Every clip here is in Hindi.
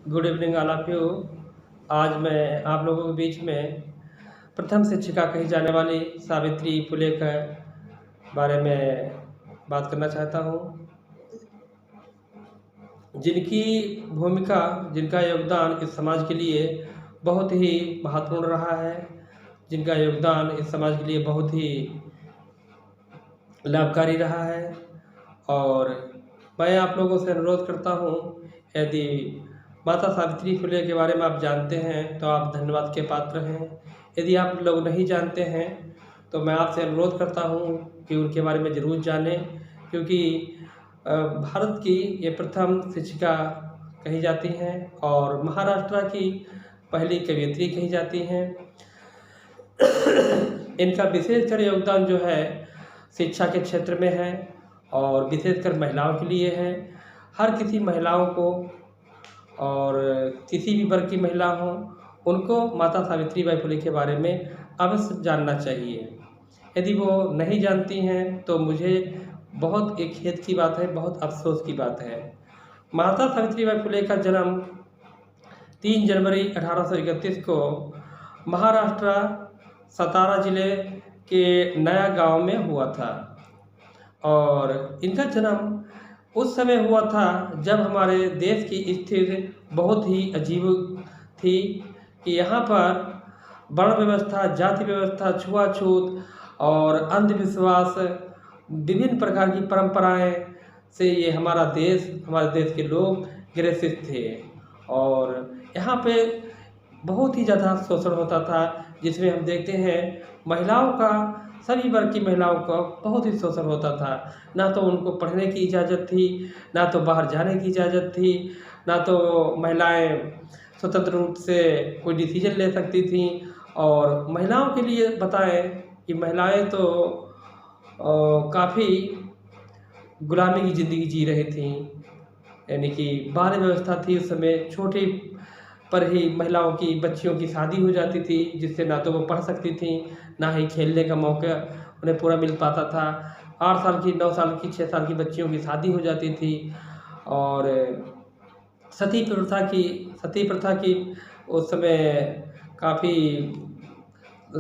Good evening all of you. आज मैं आप लोगों के बीच में प्रथम शिक्षिका कही जाने वाली सावित्री फुले के बारे में बात करना चाहता हूँ। जिनकी भूमिका, जिनका योगदान इस समाज के लिए बहुत ही महत्वपूर्ण रहा है, जिनका योगदान इस समाज के लिए बहुत ही लाभकारी रहा है। और मैं आप लोगों से अनुरोध करता हूँ, यदि माता सावित्री फुले के बारे में आप जानते हैं तो आप धन्यवाद के पात्र हैं। यदि आप लोग नहीं जानते हैं तो मैं आपसे अनुरोध करता हूँ कि उनके बारे में ज़रूर जानें, क्योंकि भारत की ये प्रथम शिक्षिका कही जाती हैं और महाराष्ट्र की पहली कवयित्री कही जाती हैं। इनका विशेषकर योगदान जो है शिक्षा के क्षेत्र में है और विशेषकर महिलाओं के लिए है। हर किसी महिलाओं को और किसी भी वर्ग की महिला हो, उनको माता सावित्री बाई फुले के बारे में अवश्य जानना चाहिए। यदि वो नहीं जानती हैं तो मुझे बहुत एक खेद की बात है, बहुत अफसोस की बात है। माता सावित्री बाई फुले का जन्म 3 जनवरी 1831 को महाराष्ट्र सतारा जिले के नया गांव में हुआ था। और इनका जन्म उस समय हुआ था जब हमारे देश की स्थिति बहुत ही अजीब थी कि यहाँ पर वर्ण व्यवस्था, जाति व्यवस्था, छुआछूत और अंधविश्वास, विभिन्न प्रकार की परंपराएं से ये हमारे देश के लोग ग्रसित थे। और यहाँ पे बहुत ही ज़्यादा शोषण होता था, जिसमें हम देखते हैं महिलाओं का, सभी वर्ग की महिलाओं का बहुत ही शोषण होता था। ना तो उनको पढ़ने की इजाज़त थी, ना तो बाहर जाने की इजाज़त थी, ना तो महिलाएं स्वतंत्र रूप से कोई डिसीजन ले सकती थीं। और महिलाओं के लिए बताएं कि महिलाएं तो काफ़ी गुलामी की ज़िंदगी जी रही थीं, यानी कि बाल व्यवस्था थी उस समय। छोटे पर ही महिलाओं की, बच्चियों की शादी हो जाती थी, जिससे ना तो वो पढ़ सकती थीं, ना ही खेलने का मौका उन्हें पूरा मिल पाता था। 8 साल की, 9 साल की, 6 साल की बच्चियों की शादी हो जाती थी। और सती प्रथा की उस समय काफ़ी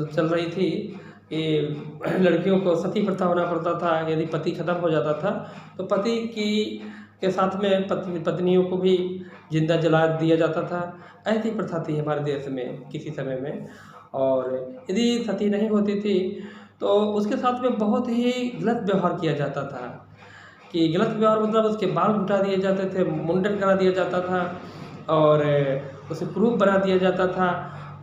चल रही थी कि लड़कियों को सती प्रथा होना पड़ता था। यदि पति ख़त्म हो जाता था तो पति के साथ में पत्नियों को भी जिंदा जला दिया जाता था। ऐसी प्रथा थी हमारे देश में किसी समय में। और यदि सती नहीं होती थी तो उसके साथ में बहुत ही गलत व्यवहार किया जाता था। कि गलत व्यवहार मतलब उसके बाल उठा दिए जाते थे, मुंडन करा दिया जाता था और उसे क्रूप बना दिया जाता था।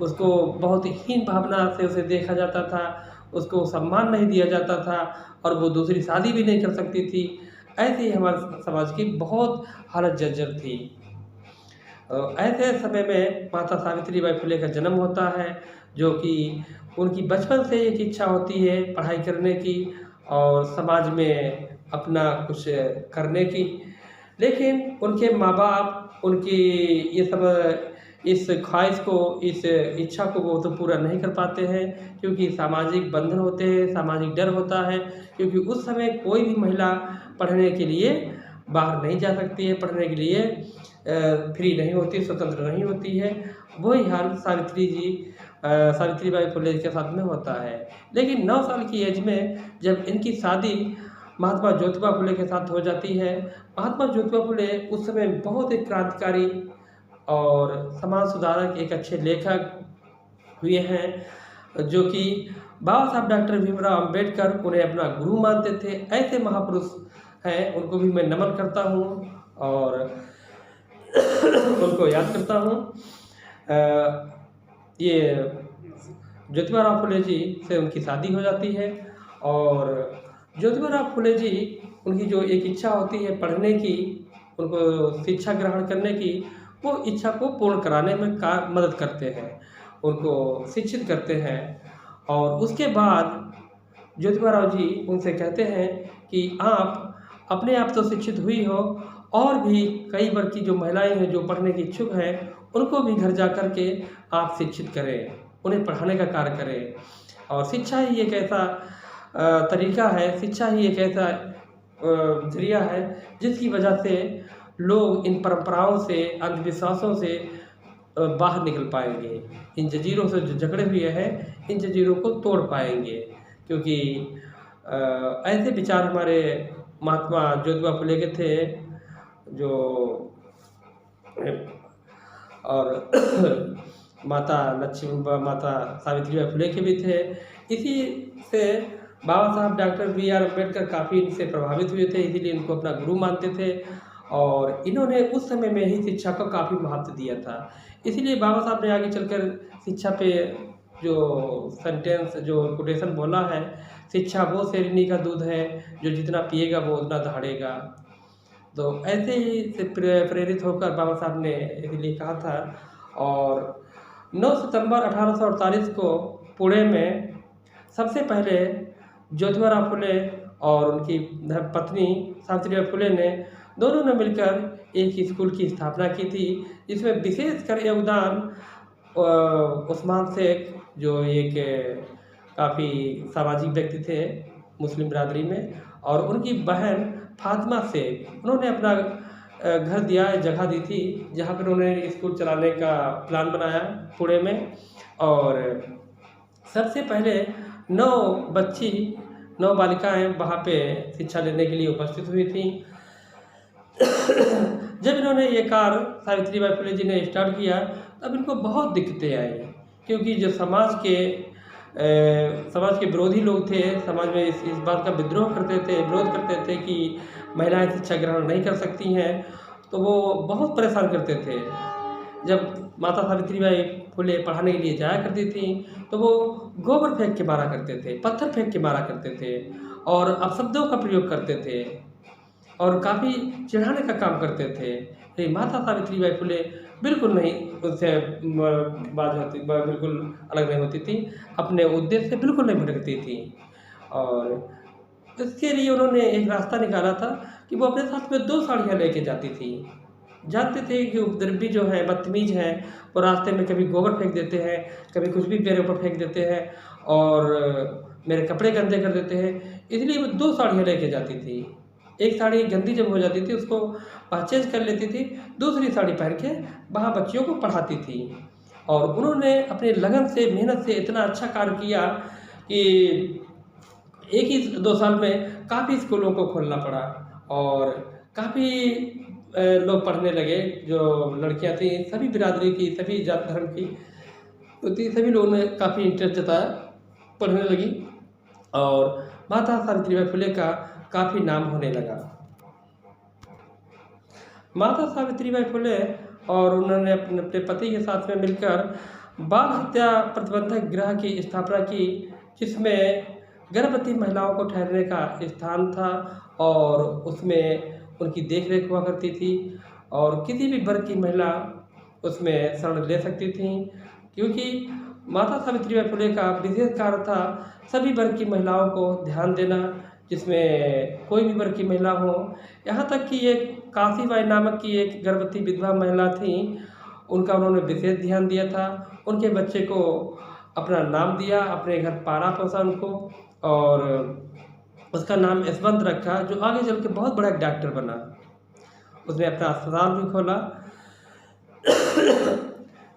उसको बहुत हीन भावना से उसे देखा जाता था, उसको सम्मान नहीं दिया जाता था और वो दूसरी शादी भी नहीं कर सकती थी। ऐसी हमारे समाज की बहुत हालत जर्जर थी। ऐसे समय में माता सावित्री बाई फुले का जन्म होता है, जो कि उनकी बचपन से एक इच्छा होती है पढ़ाई करने की और समाज में अपना कुछ करने की। लेकिन उनके माँ बाप उनकी ये सब, इस ख्वाहिश को, इस इच्छा को वो तो पूरा नहीं कर पाते हैं, क्योंकि सामाजिक बंधन होते हैं, सामाजिक डर होता है। क्योंकि उस समय कोई भी महिला पढ़ने के लिए बाहर नहीं जा सकती है, पढ़ने के लिए फ्री नहीं होती, स्वतंत्र नहीं होती है। वही हाल सावित्री बाई फुले के साथ में होता है। लेकिन 9 साल की एज में जब इनकी शादी महात्मा ज्योतिबा फुले के साथ हो जाती है। महात्मा ज्योतिबा फुले उस समय बहुत एक क्रांतिकारी और समाज सुधारक, एक अच्छे लेखक हुए हैं, जो कि बाबा साहब डॉक्टर भीमराव अंबेडकर उन्हें अपना गुरु मानते थे। ऐसे महापुरुष हैं, उनको भी मैं नमन करता हूँ और उनको याद करता हूँ। ये ज्योतिबा फुले जी से उनकी शादी हो जाती है और ज्योतिबा फुले जी, उनकी जो एक इच्छा होती है पढ़ने की, उनको शिक्षा ग्रहण करने की, वो इच्छा को पूर्ण कराने में मदद करते हैं, उनको शिक्षित करते हैं। और उसके बाद ज्योतिबा जी उनसे कहते हैं कि आप अपने आप तो शिक्षित हुई हो, और भी कई वर्ग की जो महिलाएं हैं जो पढ़ने की इच्छुक हैं, उनको भी घर जा कर के आप शिक्षित करें, उन्हें पढ़ाने का कार्य करें। और शिक्षा ही एक ऐसा तरीका है, शिक्षा ही एक ऐसा जरिया है जिसकी वजह से लोग इन परंपराओं से, अंधविश्वासों से बाहर निकल पाएंगे। इन जंजीरों से जो जकड़े हुए हैं, इन जंजीरों को तोड़ पाएंगे। क्योंकि ऐसे विचार हमारे महात्मा ज्योतिबा फुले के थे, जो और माता सावित्रीबाई फुले के भी थे। इसी से बाबा साहब डॉक्टर बी.आर. अम्बेडकर काफ़ी इनसे प्रभावित हुए थे, इसीलिए इनको अपना गुरु मानते थे और इन्होंने उस समय में ही शिक्षा को काफ़ी महत्व दिया था। इसीलिए बाबा साहब ने आगे चलकर शिक्षा पे जो सेंटेंस, जो कोटेशन बोला है, शिक्षा वो शेरनी का दूध है, जो जितना पिएगा वो उतना दहाड़ेगा। तो ऐसे ही से प्रेरित होकर बाबा साहब ने इसलिए कहा था। और 9 सितंबर 1848 को पुणे में सबसे पहले ज्योतिबा फुले और उनकी पत्नी सावित्रीबाई फुले ने दोनों ने मिलकर एक स्कूल की स्थापना की थी, जिसमें विशेषकर योगदान उस्मान शेख, जो एक काफ़ी सामाजिक व्यक्ति थे मुस्लिम बिरादरी में, और उनकी बहन फातिमा शेख, उन्होंने अपना घर दिया, जगह दी थी, जहाँ पर उन्होंने स्कूल चलाने का प्लान बनाया पुणे में। और सबसे पहले 9 बालिकाएं वहाँ पे शिक्षा लेने के लिए उपस्थित हुई थीं। जब इन्होंने ये कार्य सावित्रीबाई फुले जी ने स्टार्ट किया, तब इनको बहुत दिक्कतें आई, क्योंकि जो समाज के विरोधी लोग थे, समाज में इस बात का विरोध करते थे कि महिलाएं शिक्षा ग्रहण नहीं कर सकती हैं, तो वो बहुत परेशान करते थे। जब माता सावित्रीबाई फुले पढ़ाने के लिए जाया करती थी, तो वो गोबर फेंक के मारा करते थे, पत्थर फेंक के मारा करते थे और अपशब्दों का प्रयोग करते थे और काफ़ी चिढ़ाने का काम करते थे। लेकिन माता सावित्रीबाई फुले बिल्कुल नहीं उससे बिल्कुल अलग नहीं होती थी, अपने उद्देश्य से बिल्कुल नहीं भटकती थी। और इसके लिए उन्होंने एक रास्ता निकाला था कि वो अपने साथ में 2 साड़ियाँ लेके जाती थी। जानते थे कि उपद्रवी जो है, बदतमीज हैं, वो रास्ते में कभी गोबर फेंक देते हैं, कभी कुछ भी मेरे ऊपर फेंक देते हैं और मेरे कपड़े गंदे कर देते हैं, इसलिए वो 2 साड़ियाँ लेके जाती थी। एक साड़ी गंदी जब हो जाती थी, उसको चेंज कर लेती थी, दूसरी साड़ी पहन के वहाँ बच्चियों को पढ़ाती थी। और उन्होंने अपने लगन से, मेहनत से इतना अच्छा कार्य किया कि एक ही 2 साल में काफ़ी स्कूलों को खोलना पड़ा और काफ़ी लोग पढ़ने लगे। जो लड़कियां थी, सभी बिरादरी की, सभी जात धर्म की होती, सभी लोगों ने काफ़ी इंटरेस्ट जताया, पढ़ने लगी और माता सावित्रीबाई फुले का काफ़ी नाम होने लगा। माता सावित्रीबाई फुले और उन्होंने अपने पति के साथ में मिलकर बाल हत्या प्रतिबंधक गृह की स्थापना की, जिसमें गर्भवती महिलाओं को ठहरने का स्थान था और उसमें उनकी देखरेख हुआ करती थी और किसी भी वर्ग की महिला उसमें शरण ले सकती थी, क्योंकि माता सावित्रीबाई फुले का विशेष कार्य था सभी वर्ग की महिलाओं को ध्यान देना, जिसमें कोई भी वर्ग की महिला हो। यहाँ तक कि एक काशीबाई नामक की एक गर्भवती विधवा महिला थी, उनका उन्होंने विशेष ध्यान दिया था। उनके बच्चे को अपना नाम दिया, अपने घर पाला पोसा उनको और उसका नाम यशवंत रखा, जो आगे चल के बहुत बड़ा एक डॉक्टर बना। उसने अपना अस्पताल भी खोला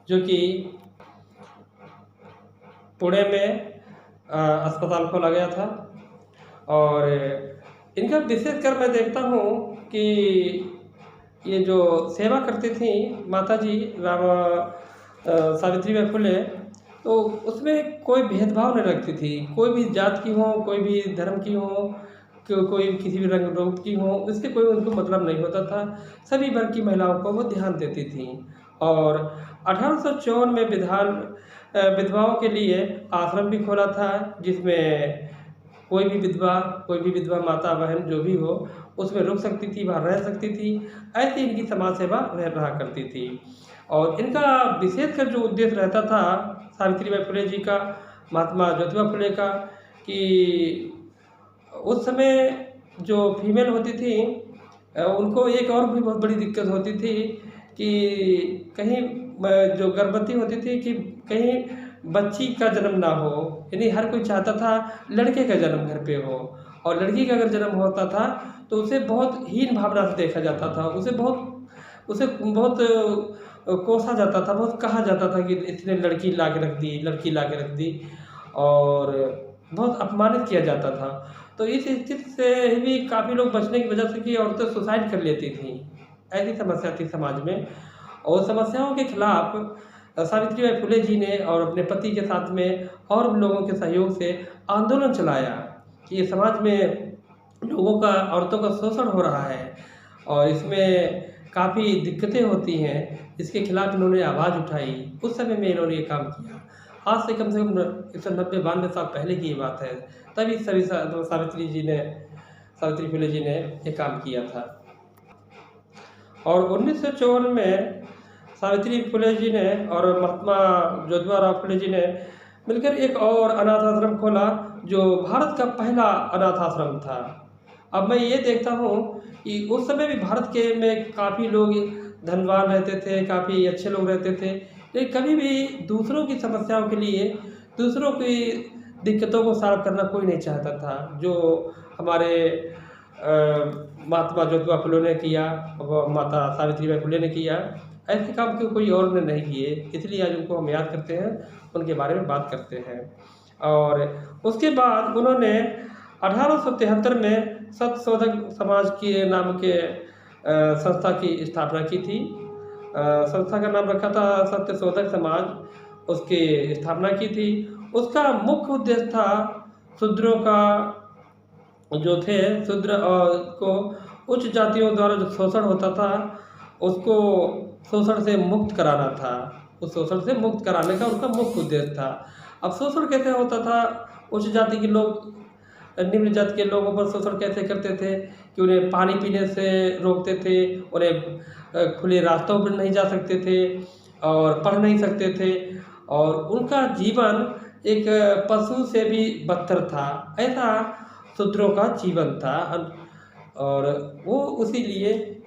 जो कि पुणे में अस्पताल खोला गया था। और इनका विशेष कर मैं देखता हूँ कि ये जो सेवा करती थी माता जी सावित्रीबाई फुले, तो उसमें कोई भेदभाव नहीं रखती थी। कोई भी जात की हो, कोई भी धर्म की हो, कोई किसी भी रंग रूप की हो, इससे कोई उनको मतलब नहीं होता था। सभी वर्ग की महिलाओं को वो ध्यान देती थी। और 1854 में विधवाओं के लिए आश्रम भी खोला था, जिसमें कोई भी विधवा माता बहन जो भी हो उसमें रुक सकती थी, वहाँ रह सकती थी। ऐसी इनकी समाज सेवा रहा करती थी। और इनका विशेषकर जो उद्देश्य रहता था सावित्रीबाई फुले जी का, महात्मा ज्योतिबा फुले का, कि उस समय जो फीमेल होती थी उनको एक और भी बहुत बड़ी दिक्कत होती थी कि कहीं जो गर्भवती होती थी कि कहीं बच्ची का जन्म ना हो, यानी हर कोई चाहता था लड़के का जन्म घर पे हो। और लड़की का अगर जन्म होता था तो उसे बहुत हीन भावना से देखा जाता था, उसे बहुत कोसा जाता था, बहुत कहा जाता था कि इसने लड़की ला के रख दी, लड़की ला के रख दी, और बहुत अपमानित किया जाता था। तो इस स्थिति से भी काफ़ी लोग बचने की वजह से कि औरतें सुसाइड कर लेती थीं, ऐसी समस्या थी समाज में। और समस्याओं के खिलाफ सावित्रीबाई फुले जी ने और अपने पति के साथ में और भी लोगों के सहयोग से आंदोलन चलाया कि ये समाज में लोगों का, औरतों का शोषण हो रहा है और इसमें काफ़ी दिक्कतें होती हैं, इसके खिलाफ इन्होंने आवाज़ उठाई। उस समय में इन्होंने ये काम किया। आज से कम 190-92 साल पहले की ये बात है। तभी सभी सावित्री फुले जी ने ये काम किया था। और 1954 में सावित्री फुले जी ने और महात्मा ज्योतिबा राव फुले जी ने मिलकर एक और अनाथ आश्रम खोला, जो भारत का पहला अनाथ आश्रम था। अब मैं ये देखता हूँ कि उस समय भी भारत के में काफ़ी लोग धनवान रहते थे, काफ़ी अच्छे लोग रहते थे, लेकिन कभी भी दूसरों की समस्याओं के लिए, दूसरों की दिक्कतों को सॉल्व करना कोई नहीं चाहता था। जो हमारे महात्मा ज्योतिबा फुले ने किया, माता सावित्रीबाई फुले ने किया, ऐसे काम क्यों कोई और ने नहीं किए, इसलिए आज उनको हम याद करते हैं, उनके बारे में बात करते हैं। और उसके बाद उन्होंने 1873 में सत्यशोधक समाज के नाम के संस्था की स्थापना की थी। संस्था का नाम रखा था सत्यशोधक समाज, उसकी स्थापना की थी। उसका मुख्य उद्देश्य था शूद्रों का, जो थे शूद्र को उच्च जातियों द्वारा जो शोषण होता था, उसको शोषण से मुक्त कराना था। उस शोषण से मुक्त कराने का उनका मुख्य उद्देश्य था। अब शोषण कैसे होता था? उच्च जाति के लोग निम्न जाति के लोगों पर शोषण कैसे करते थे कि उन्हें पानी पीने से रोकते थे, उन्हें खुले रास्तों पर नहीं जा सकते थे और पढ़ नहीं सकते थे, और उनका जीवन एक पशु से भी बदतर था। ऐसा शूद्रों का जीवन था। और वो उसी लिए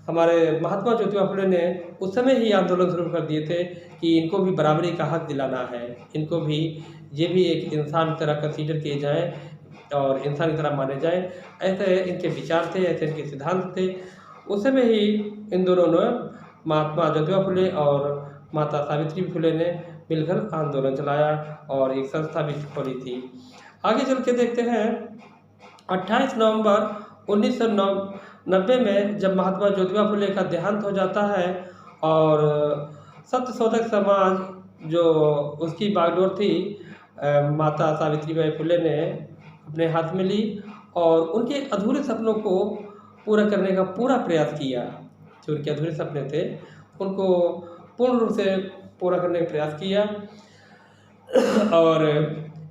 हमारे महात्मा ज्योतिबा फुले ने उस समय ही आंदोलन शुरू कर दिए थे कि इनको भी बराबरी का हक दिलाना है, इनको भी, ये भी एक इंसान की तरह कंसीडर किए जाएं और इंसान की तरह माने जाएं। ऐसे इनके विचार थे, ऐसे इनके सिद्धांत थे। उस समय ही इन दोनों ने, महात्मा ज्योतिबा फुले और माता सावित्री फुले ने मिलकर आंदोलन चलाया और एक संस्था भी खोली थी। आगे चल के देखते हैं, 28 नवंबर 1990 में जब महात्मा ज्योतिबा फुले का देहांत हो जाता है और सत्यशोधक समाज जो उसकी बागडोर थी, माता सावित्रीबाई फुले ने अपने हाथ में ली और उनके अधूरे सपनों को पूरा करने का पूरा प्रयास किया। जो उनके अधूरे सपने थे उनको पूर्ण रूप से पूरा करने का प्रयास किया। और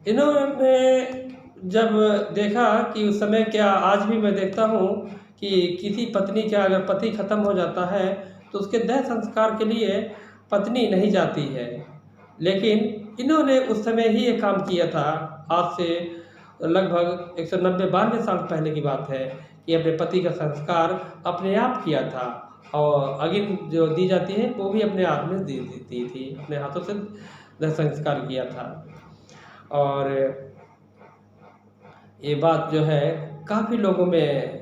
इन्होंने जब देखा कि उस समय, क्या आज भी मैं देखता हूँ कि किसी पत्नी का अगर पति ख़त्म हो जाता है तो उसके देह संस्कार के लिए पत्नी नहीं जाती है, लेकिन इन्होंने उस समय ही ये काम किया था। आज से लगभग 190-92 साल पहले की बात है कि अपने पति का संस्कार अपने आप किया था, और अग्नि जो दी जाती है वो भी अपने हाथ में दी थी, अपने हाथों से देह संस्कार किया था। और ये बात जो है काफ़ी लोगों में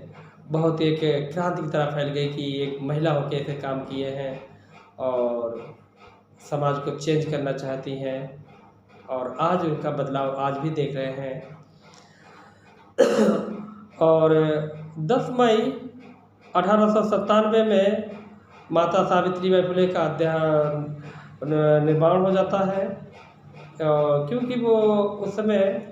बहुत एक क्रांति की तरह फैल गई कि एक महिला होकर ऐसे काम किए हैं और समाज को चेंज करना चाहती हैं, और आज उनका बदलाव आज भी देख रहे हैं। और 10 मई 1897 में माता सावित्रीबाई फुले का निर्वाण हो जाता है, क्योंकि वो उस समय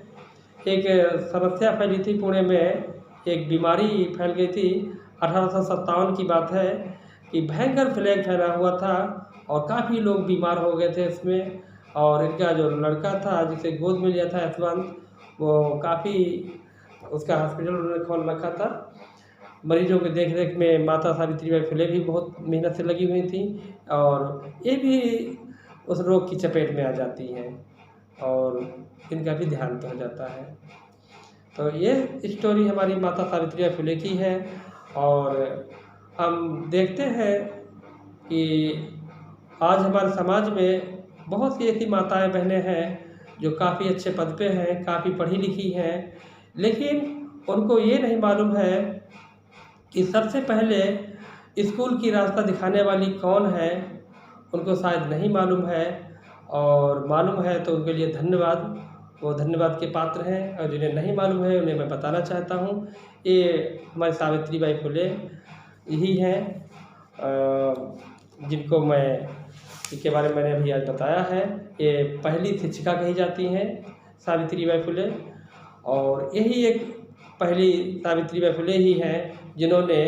एक समस्या फैली थी पुणे में, एक बीमारी फैल गई थी। 1857 की बात है कि भयंकर प्लेग फैला हुआ था और काफ़ी लोग बीमार हो गए थे इसमें। और इनका जो लड़का था जिसे गोद में लिया था यशवंत, वो काफ़ी, उसका हॉस्पिटल उन्होंने खोल रखा था। मरीजों के देख रेख में माता सावित्रीबाई फुले भी बहुत मेहनत से लगी हुई थी, और ये भी उस रोग की चपेट में आ जाती हैं और इनका भी देहांत हो जाता है। तो ये स्टोरी हमारी माता सावित्रीबाई फुले की है। और हम देखते हैं कि आज हमारे समाज में बहुत सी ऐसी माताएं बहनें हैं जो काफ़ी अच्छे पद पे हैं, काफ़ी पढ़ी लिखी हैं, लेकिन उनको ये नहीं मालूम है कि सबसे पहले स्कूल की रास्ता दिखाने वाली कौन है, उनको शायद नहीं मालूम है, और मालूम है तो उनके लिए धन्यवाद, वो धन्यवाद के पात्र हैं। और जिन्हें नहीं मालूम है उन्हें मैं बताना चाहता हूँ, ये हमारी सावित्रीबाई फुले यही हैं, जिनको मैं जिनके बारे में मैंने अभी आज बताया है। ये पहली शिक्षिका कही जाती हैं सावित्रीबाई फुले, और यही एक पहली सावित्रीबाई फुले ही हैं जिन्होंने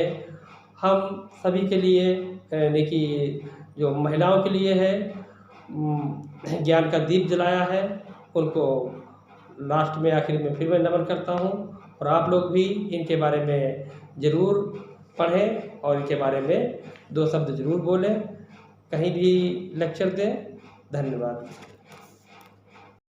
हम सभी के लिए, यानी कि जो महिलाओं के लिए है, ज्ञान का दीप जलाया है। उनको लास्ट में आखिर में फिर मैं नमन करता हूँ, और आप लोग भी इनके बारे में ज़रूर पढ़ें और इनके बारे में 2 शब्द ज़रूर बोलें, कहीं भी लेक्चर दें। धन्यवाद।